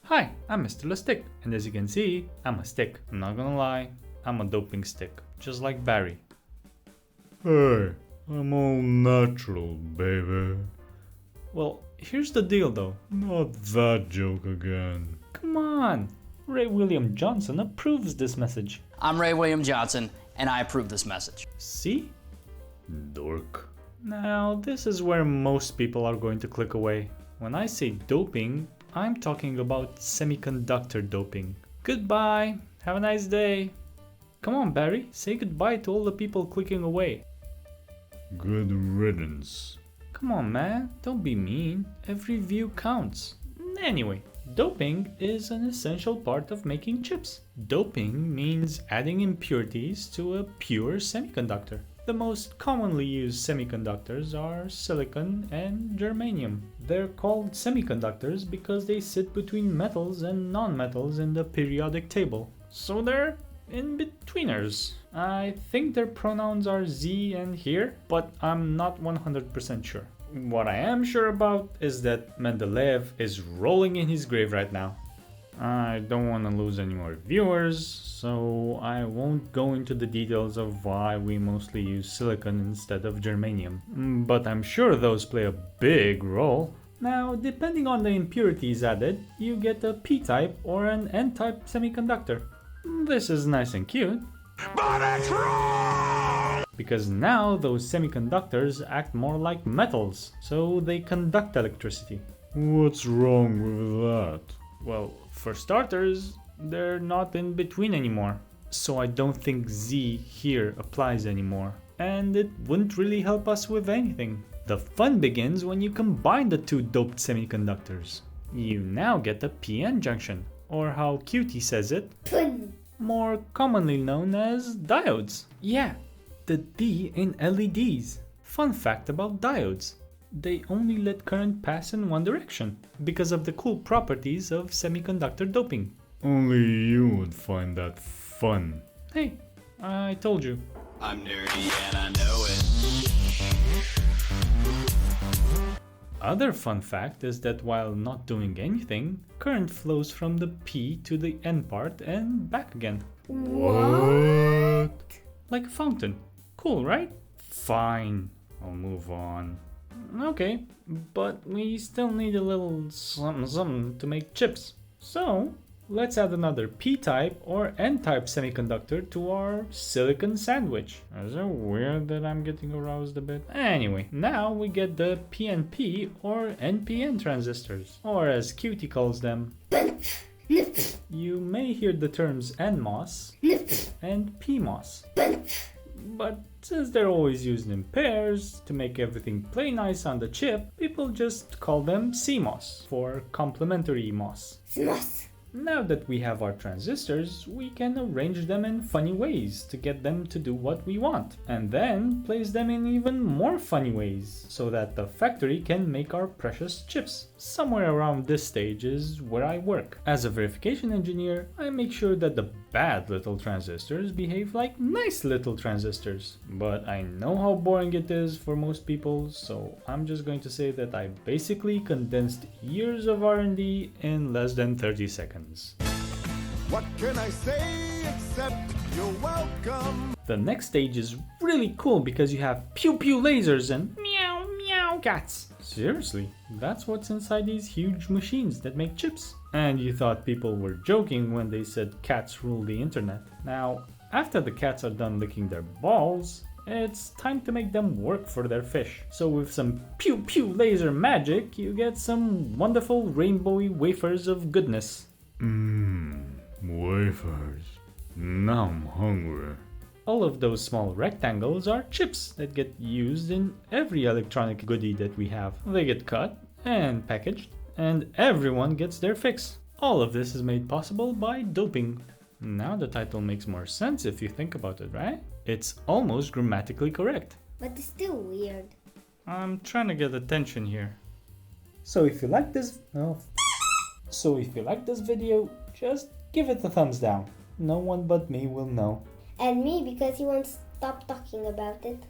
Hi, I'm Mr. Stick, and as you can see, I'm a stick. I'm not gonna lie, I'm a doping stick, just like Barry. Hey, I'm all natural, baby. Well, here's the deal though. Not that joke again. Come on! Ray William Johnson approves this message. I'm Ray William Johnson, and I approve this message. See? Dork. Now, this is where most people are going to click away. When I say doping, I'm talking about semiconductor doping. Goodbye! Have a nice day! Come on, Barry, say goodbye to all the people clicking away. Good riddance. Come on, man, don't be mean. Every view counts. Anyway, doping is an essential part of making chips. Doping means adding impurities to a pure semiconductor. The most commonly used semiconductors are silicon and germanium. They're called semiconductors because they sit between metals and non-metals in the periodic table. So they're in-betweeners. I think their pronouns are Z and here, but I'm not 100% sure. What I am sure about is that Mendeleev is rolling in his grave right now. I don't want to lose any more viewers, so I won't go into the details of why we mostly use silicon instead of germanium. But I'm sure those play a big role. Now, depending on the impurities added, you get a P-type or an N-type semiconductor. This is nice and cute. But it's wrong! Because now those semiconductors act more like metals, so they conduct electricity. What's wrong with that? Well, for starters, they're not in between anymore, so I don't think Z here applies anymore, and it wouldn't really help us with anything. The fun begins when you combine the two doped semiconductors. You now get a PN junction, or how Cutie says it, more commonly known as diodes. Yeah, the D in LEDs. Fun fact about diodes. They only let current pass in one direction, because of the cool properties of semiconductor doping. Only you would find that fun. Hey, I told you. I'm nerdy and I know it. Other fun fact is that while not doing anything, current flows from the P to the N part and back again. What? Like a fountain. Cool, right? Fine, I'll move on. Okay, but we still need a little something to make chips. So, let's add another P-type or N-type semiconductor to our silicon sandwich. Is it weird that I'm getting aroused a bit? Anyway, now we get the PNP or NPN transistors, or as Cutie calls them. You may hear the terms NMOS and PMOS. But since they're always used in pairs to make everything play nice on the chip, people just call them CMOS for complementary MOS. Now that we have our transistors, we can arrange them in funny ways to get them to do what we want, and then place them in even more funny ways, so that the factory can make our precious chips. Somewhere around this stage is where I work. As a verification engineer, I make sure that the bad little transistors behave like nice little transistors. But I know how boring it is for most people, so I'm just going to say that I basically condensed years of R&D in less than 30 seconds. What can I say except you're welcome? The next stage is really cool because you have pew pew lasers and meow meow cats. Seriously, that's what's inside these huge machines that make chips. And you thought people were joking when they said cats rule the internet. Now, after the cats are done licking their balls, it's time to make them work for their fish. So with some pew pew laser magic, you get some wonderful rainbowy wafers of goodness. Wafers. Now I'm hungry. All of those small rectangles are chips that get used in every electronic goodie that we have. They get cut and packaged, and everyone gets their fix. All of this is made possible by doping. Now the title makes more sense if you think about it, right? It's almost grammatically correct. But it's still weird. I'm trying to get attention here. So if you like this video, just give it a thumbs down. No one but me will know. And me because he won't stop talking about it.